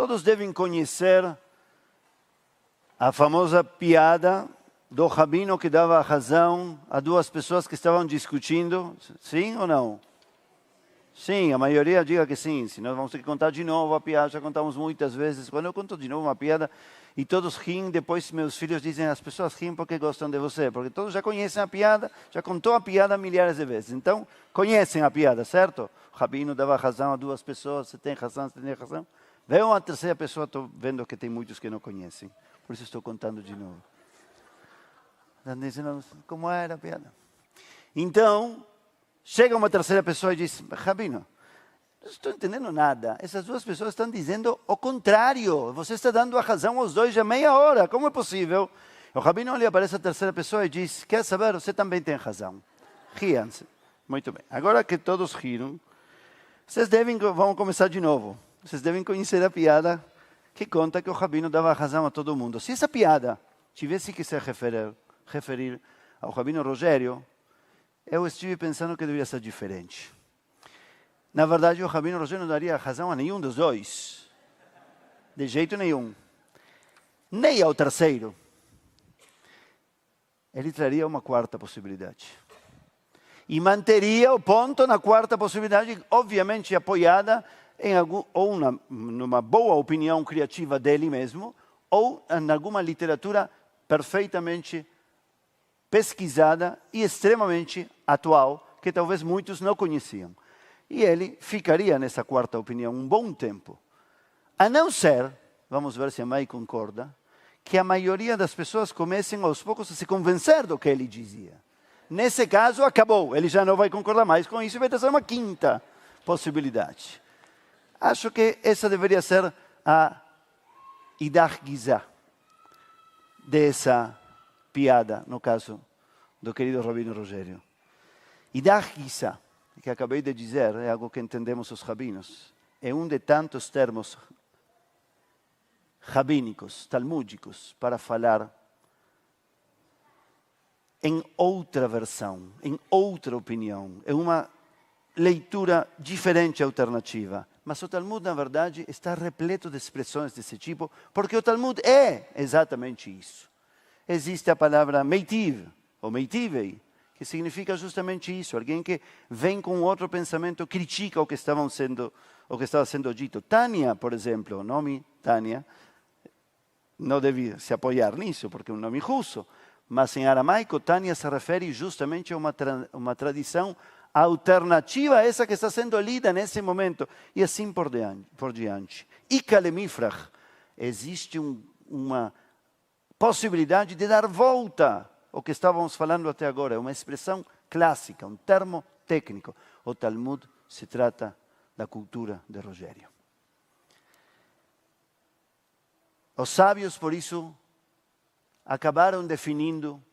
Todos devem conhecer a famosa piada do rabino que dava razão a duas pessoas que estavam discutindo. Sim ou não? Sim, a maioria diga que sim. Senão vamos ter que contar de novo a piada. Já contamos muitas vezes. Quando eu conto de novo uma piada e todos riem, depois meus filhos dizem as pessoas riem porque gostam de você. Porque todos já conhecem a piada, já contou a piada milhares de vezes. Então, conhecem a piada, certo? O rabino dava razão a duas pessoas, você tem razão, você tem razão. Veio uma terceira pessoa, estou vendo que tem muitos que não conhecem. Por isso estou contando de novo. Estão dizendo como era a piada. Então, chega uma terceira pessoa e diz, rabino, não estou entendendo nada. Essas duas pessoas estão dizendo o contrário. Você está dando a razão aos dois já meia hora. Como é possível? O rabino olha para essa terceira pessoa e diz, quer saber, você também tem razão. Riam-se. Muito bem. Agora que todos riram, vocês vão começar de novo. Vocês devem conhecer a piada que conta que o rabino dava razão a todo mundo. Se essa piada tivesse que se referir ao rabino Rogério, eu estive pensando que deveria ser diferente. Na verdade, o rabino Rogério não daria razão a nenhum dos dois. De jeito nenhum. Nem ao terceiro. Ele traria uma quarta possibilidade. E manteria o ponto na quarta possibilidade, obviamente apoiada em numa boa opinião criativa dele mesmo, ou em alguma literatura perfeitamente pesquisada e extremamente atual, que talvez muitos não conheciam. E ele ficaria nessa quarta opinião um bom tempo. A não ser, vamos ver se a Mai concorda, que a maioria das pessoas comecem aos poucos a se convencer do que ele dizia. Nesse caso, acabou. Ele já não vai concordar mais com isso e vai ter uma quinta possibilidade. Acho que essa deveria ser a Idach Gizá dessa piada, no caso do querido Rabino Rogério. Idach Gizá, que acabei de dizer, é algo que entendemos os rabinos. É um de tantos termos rabínicos, talmúdicos, para falar em outra versão, em outra opinião. É uma leitura diferente, alternativa. Mas o Talmud, na verdade, está repleto de expressões desse tipo, porque o Talmud é exatamente isso. Existe a palavra meitiv, ou meitivei, que significa justamente isso. Alguém que vem com outro pensamento, critica o que estava sendo dito. Tânia, por exemplo, o nome Tânia, não deve se apoiar nisso, porque é um nome russo. Mas em aramaico, Tânia se refere justamente a uma tradição alternativa a essa que está sendo lida nesse momento. E assim por diante. E Kalemifrach, existe uma possibilidade de dar volta ao que estávamos falando até agora. É uma expressão clássica, um termo técnico. O Talmud se trata da cultura de Rogério. Os sábios, por isso, acabaram definindo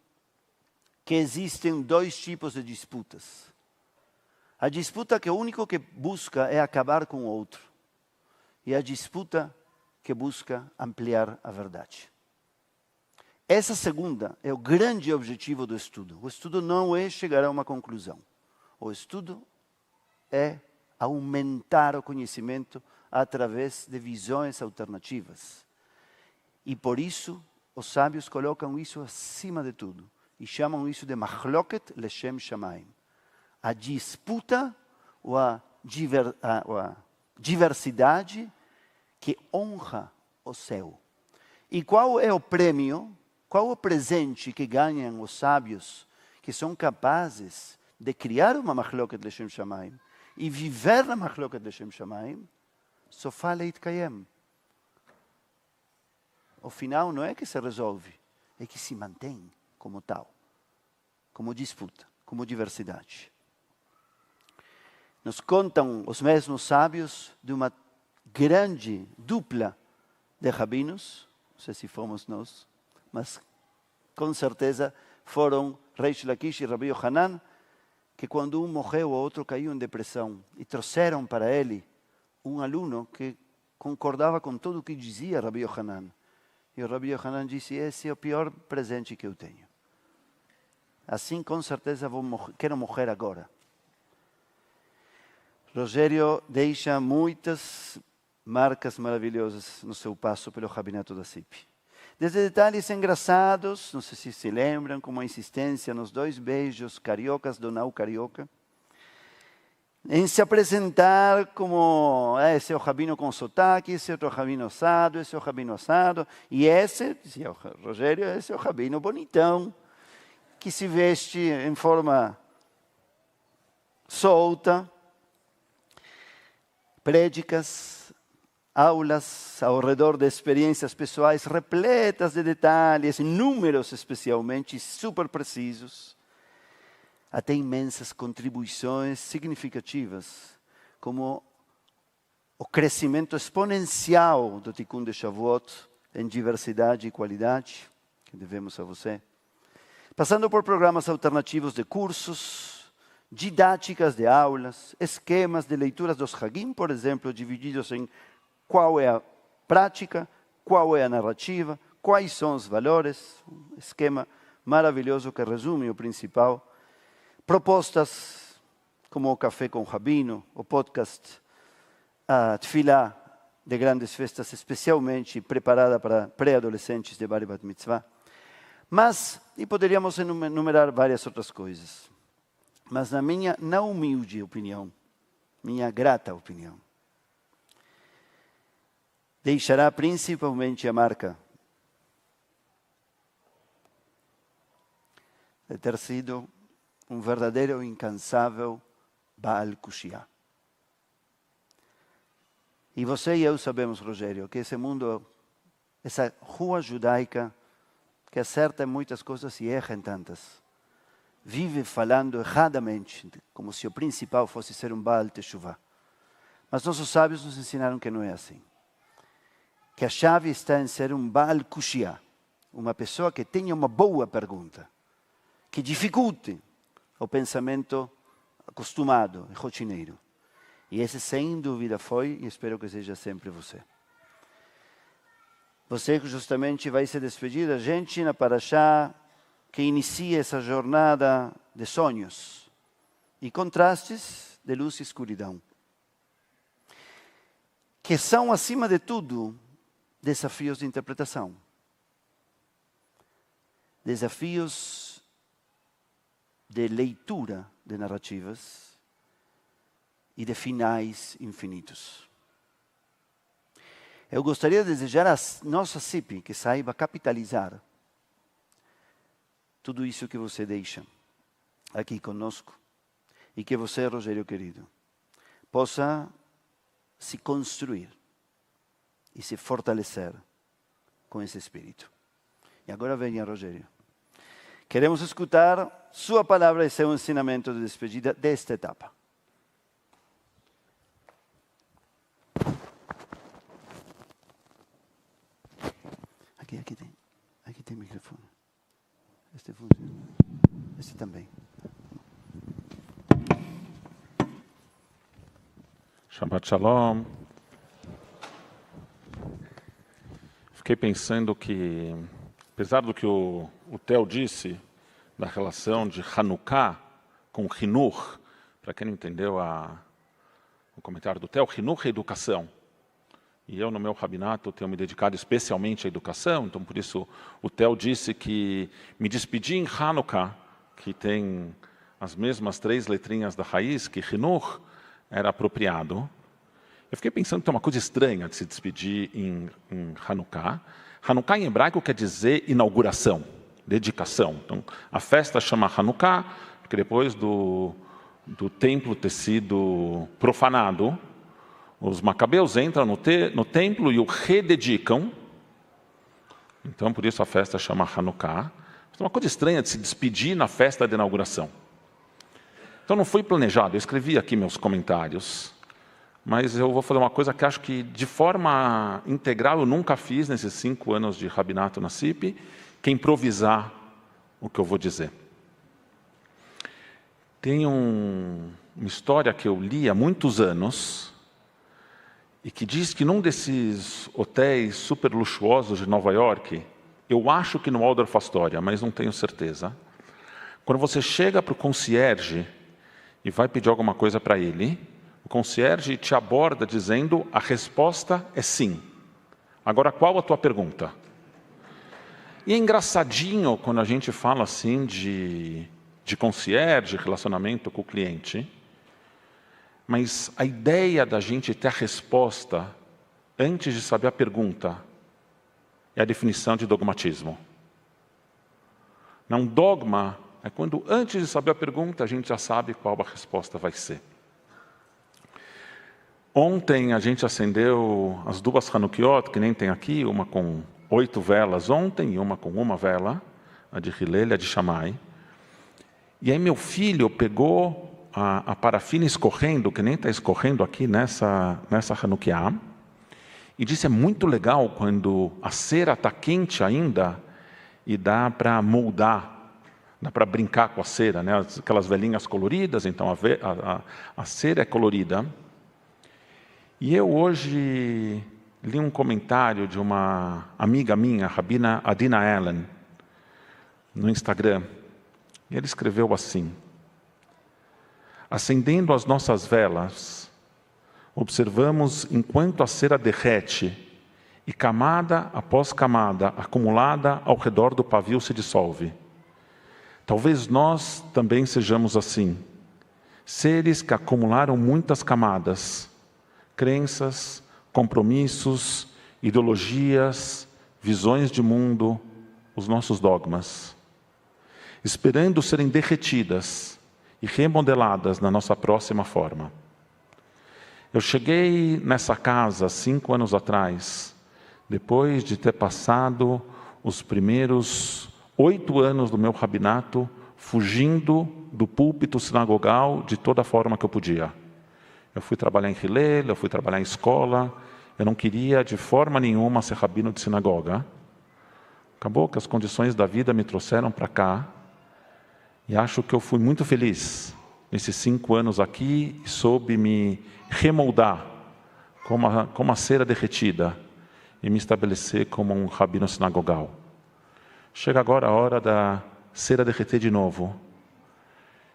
que existem dois tipos de disputas. A disputa que o único que busca é acabar com o outro. E a disputa que busca ampliar a verdade. Essa segunda é o grande objetivo do estudo. O estudo não é chegar a uma conclusão. O estudo é aumentar o conhecimento através de visões alternativas. E por isso, os sábios colocam isso acima de tudo. E chamam isso de Machloket Leshem Shamayim. A disputa ou a diversidade que honra o céu. E qual é o prêmio, qual o presente que ganham os sábios que são capazes de criar uma Machloket Leshem Shamayim e viver na Machloket Leshem Shamayim? Sofá Leit Kayem. O final não é que se resolve, é que se mantém como tal, como disputa, como diversidade. Nos contam os mesmos sábios de uma grande dupla de rabinos, não sei se fomos nós, mas com certeza foram Reish Lakish e Rabi Yohanan, que quando um morreu, o outro caiu em depressão, e trouxeram para ele um aluno que concordava com tudo o que dizia Rabi Yohanan. E o Rabi Yohanan disse, esse é o pior presente que eu tenho. Assim, com certeza, quero morrer agora. Rogério deixa muitas marcas maravilhosas no seu passo pelo Rabinato da CIP. Desde detalhes engraçados, não sei se se lembram, como a insistência nos 2 beijos cariocas do não carioca, em se apresentar como esse é o rabino com sotaque, esse é outro rabino assado, esse é o rabino assado, e esse, dizia o Rogério, esse é o rabino bonitão, que se veste em forma solta, prédicas, aulas ao redor de experiências pessoais repletas de detalhes, números especialmente super precisos, até imensas contribuições significativas, como o crescimento exponencial do Tikkun de Shavuot em diversidade e qualidade, que devemos a você, passando por programas alternativos de cursos, didáticas de aulas, esquemas de leituras dos Hagim, por exemplo, divididos em qual é a prática, qual é a narrativa, quais são os valores, um esquema maravilhoso que resume o principal. Propostas como o Café com o Rabino, o podcast, a Tfilá de grandes festas, especialmente preparada para pré-adolescentes de Bar e Bat Mitzvah. Mas, e poderíamos enumerar várias outras coisas, mas na minha não humilde opinião, minha grata opinião, deixará principalmente a marca de ter sido um verdadeiro e incansável Baal Kushia. E você e eu sabemos, Rogério, que esse mundo, essa rua judaica, que acerta em muitas coisas e erra em tantas, vive falando erradamente, como se o principal fosse ser um Baal Teshuvah. Mas nossos sábios nos ensinaram que não é assim. Que a chave está em ser um Baal Kushia, uma pessoa que tenha uma boa pergunta, que dificulte o pensamento acostumado, rotineiro. E esse, sem dúvida, foi, e espero que seja sempre você. Você justamente vai se despedir da gente na Parashá que inicia essa jornada de sonhos e contrastes de luz e escuridão, que são, acima de tudo, desafios de interpretação. Desafios de leitura de narrativas e de finais infinitos. Eu gostaria de desejar a nossa CIP que saiba capitalizar tudo isso que você deixa aqui conosco e que você, Rogério querido, possa se construir e se fortalecer com esse espírito. E agora venha, Rogério. Queremos escutar sua palavra e seu ensinamento de despedida desta etapa. Aqui tem microfone. Este funciona. Este também. Shabbat Shalom. Fiquei pensando que, apesar do que o Theo disse, da relação de Hanukkah com Hinur, para quem não entendeu o comentário do Theo, Hinur é educação. E eu, no meu rabinato, tenho me dedicado especialmente à educação, então por isso o Theo disse que me despedir em Hanukkah, que tem as mesmas 3 letrinhas da raiz, que Hinur, era apropriado. Eu fiquei pensando que tem uma coisa estranha de se despedir em Hanukkah. Hanukkah em hebraico quer dizer inauguração, dedicação. Então, a festa chama Hanukkah, porque depois do templo ter sido profanado, os macabeus entram no templo e o rededicam. Então, por isso a festa chama Hanukkah. É uma coisa estranha de se despedir na festa de inauguração. Então, não foi planejado. Eu escrevi aqui meus comentários. Mas eu vou fazer uma coisa que acho que, de forma integral, eu nunca fiz nesses 5 anos de rabinato na CIP, que é improvisar o que eu vou dizer. Tem uma história que eu li há muitos anos, e que diz que num desses hotéis super luxuosos de Nova York, eu acho que no Waldorf Astoria, mas não tenho certeza, quando você chega para o concierge e vai pedir alguma coisa para ele, o concierge te aborda dizendo: a resposta é sim. Agora, qual a tua pergunta? E é engraçadinho quando a gente fala assim de concierge, relacionamento com o cliente, mas a ideia da gente ter a resposta antes de saber a pergunta é a definição de dogmatismo. Não, dogma é quando antes de saber a pergunta a gente já sabe qual a resposta vai ser. Ontem a gente acendeu as 2 Hanukiot, que nem tem aqui, uma com 8 velas ontem e uma com 1 vela, a de Hillel e a de Shammai. E aí meu filho pegou a parafina escorrendo, que nem está escorrendo aqui nessa Hanukiah, e disse: é muito legal quando a cera está quente ainda e dá para moldar, dá para brincar com a cera, né? Aquelas velinhas coloridas, então a cera é colorida. E eu hoje li um comentário de uma amiga minha, a Rabina Adina Allen, no Instagram. E ele escreveu assim: acendendo as nossas velas, observamos enquanto a cera derrete e camada após camada acumulada ao redor do pavio se dissolve. Talvez nós também sejamos assim, seres que acumularam muitas camadas, crenças, compromissos, ideologias, visões de mundo, os nossos dogmas, esperando serem derretidas e remodeladas na nossa próxima forma. Eu cheguei nessa casa 5 anos atrás, depois de ter passado os primeiros 8 anos do meu rabinato fugindo do púlpito sinagogal de toda forma que eu podia. Eu fui trabalhar em Hillel, eu fui trabalhar em escola, eu não queria de forma nenhuma ser rabino de sinagoga. Acabou que as condições da vida me trouxeram para cá, e acho que eu fui muito feliz nesses 5 anos aqui, e soube me remoldar como a cera derretida, e me estabelecer como um rabino sinagogal. Chega agora a hora da cera derreter de novo,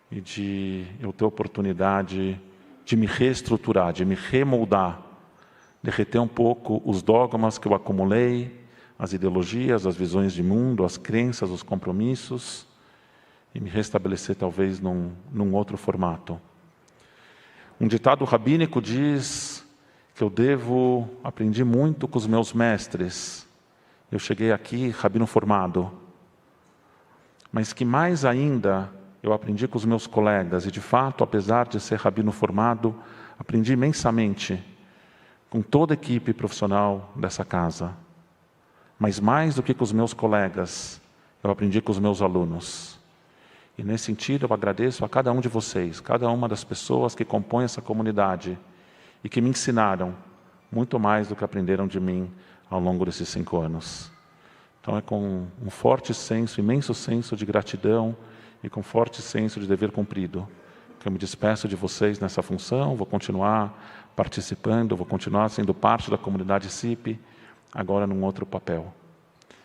e de eu ter oportunidade de me reestruturar, de me remoldar, derreter um pouco os dogmas que eu acumulei, as ideologias, as visões de mundo, as crenças, os compromissos, e me restabelecer talvez num outro formato. Um ditado rabínico diz que eu aprendi muito com os meus mestres. Eu cheguei aqui rabino formado, mas que mais ainda eu aprendi com os meus colegas, e de fato, apesar de ser rabino formado, aprendi imensamente com toda a equipe profissional dessa casa. Mas mais do que com os meus colegas, eu aprendi com os meus alunos. E nesse sentido eu agradeço a cada um de vocês, cada uma das pessoas que compõem essa comunidade e que me ensinaram muito mais do que aprenderam de mim ao longo desses 5 anos. Então é com um forte senso, imenso senso de gratidão e com forte senso de dever cumprido que eu me despeço de vocês nessa função. Vou continuar participando, vou continuar sendo parte da comunidade CIP, agora num outro papel.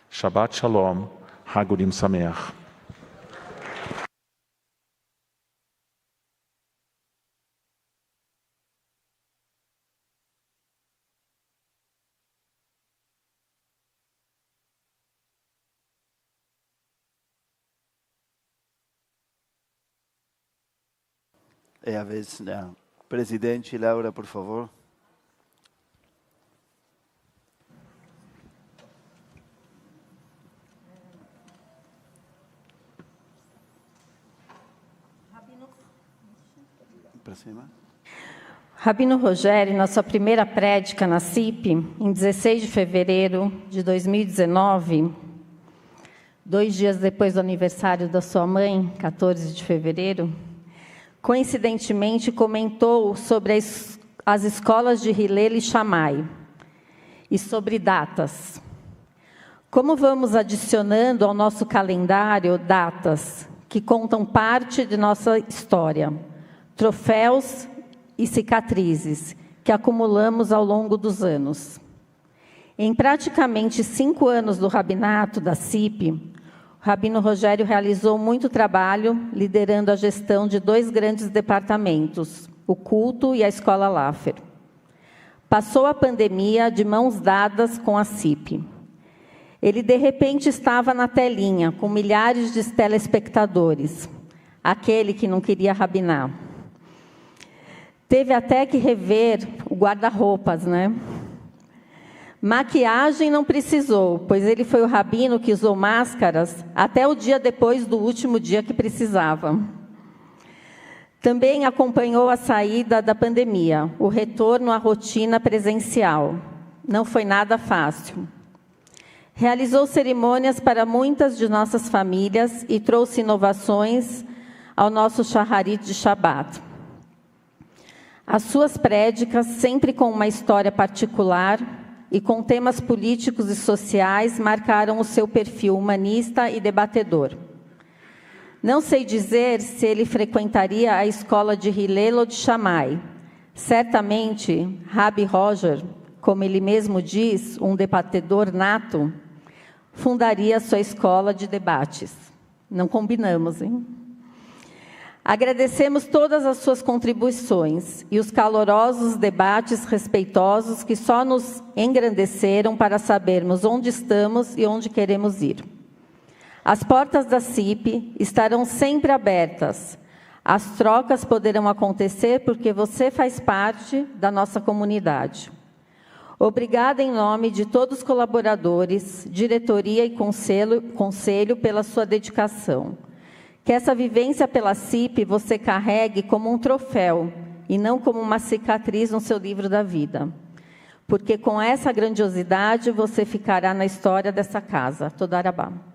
Shabbat Shalom, Hagurim Sameach. É a vez da presidente Laura, por favor. Para cima. Rabino Rogério, na sua primeira prédica na CIP, em 16 de fevereiro de 2019, 2 dias depois do aniversário da sua mãe, 14 de fevereiro, coincidentemente comentou sobre as escolas de Hillel e Shammai e sobre datas. Como vamos adicionando ao nosso calendário datas que contam parte de nossa história, troféus e cicatrizes que acumulamos ao longo dos anos. Em praticamente 5 anos do rabinato da CIP, o Rabino Rogério realizou muito trabalho liderando a gestão de 2 grandes departamentos, o culto e a escola Laffer. Passou a pandemia de mãos dadas com a CIP. Ele, de repente, estava na telinha, com milhares de telespectadores, aquele que não queria rabinar. Teve até que rever o guarda-roupas, né? Maquiagem não precisou, pois ele foi o rabino que usou máscaras até o dia depois do último dia que precisava. Também acompanhou a saída da pandemia, o retorno à rotina presencial. Não foi nada fácil. Realizou cerimônias para muitas de nossas famílias e trouxe inovações ao nosso Shacharit de Shabbat. As suas prédicas, sempre com uma história particular e com temas políticos e sociais, marcaram o seu perfil humanista e debatedor. Não sei dizer se ele frequentaria a escola de Hillel ou de Shammai. Certamente, Rabbi Roger, como ele mesmo diz, um debatedor nato, fundaria sua escola de debates. Não combinamos, hein? Agradecemos todas as suas contribuições e os calorosos debates respeitosos que só nos engrandeceram para sabermos onde estamos e onde queremos ir. As portas da CIP estarão sempre abertas. As trocas poderão acontecer porque você faz parte da nossa comunidade. Obrigada em nome de todos os colaboradores, diretoria e conselho pela sua dedicação. Que essa vivência pela CIP você carregue como um troféu e não como uma cicatriz no seu livro da vida. Porque com essa grandiosidade você ficará na história dessa casa. Toda Arabá.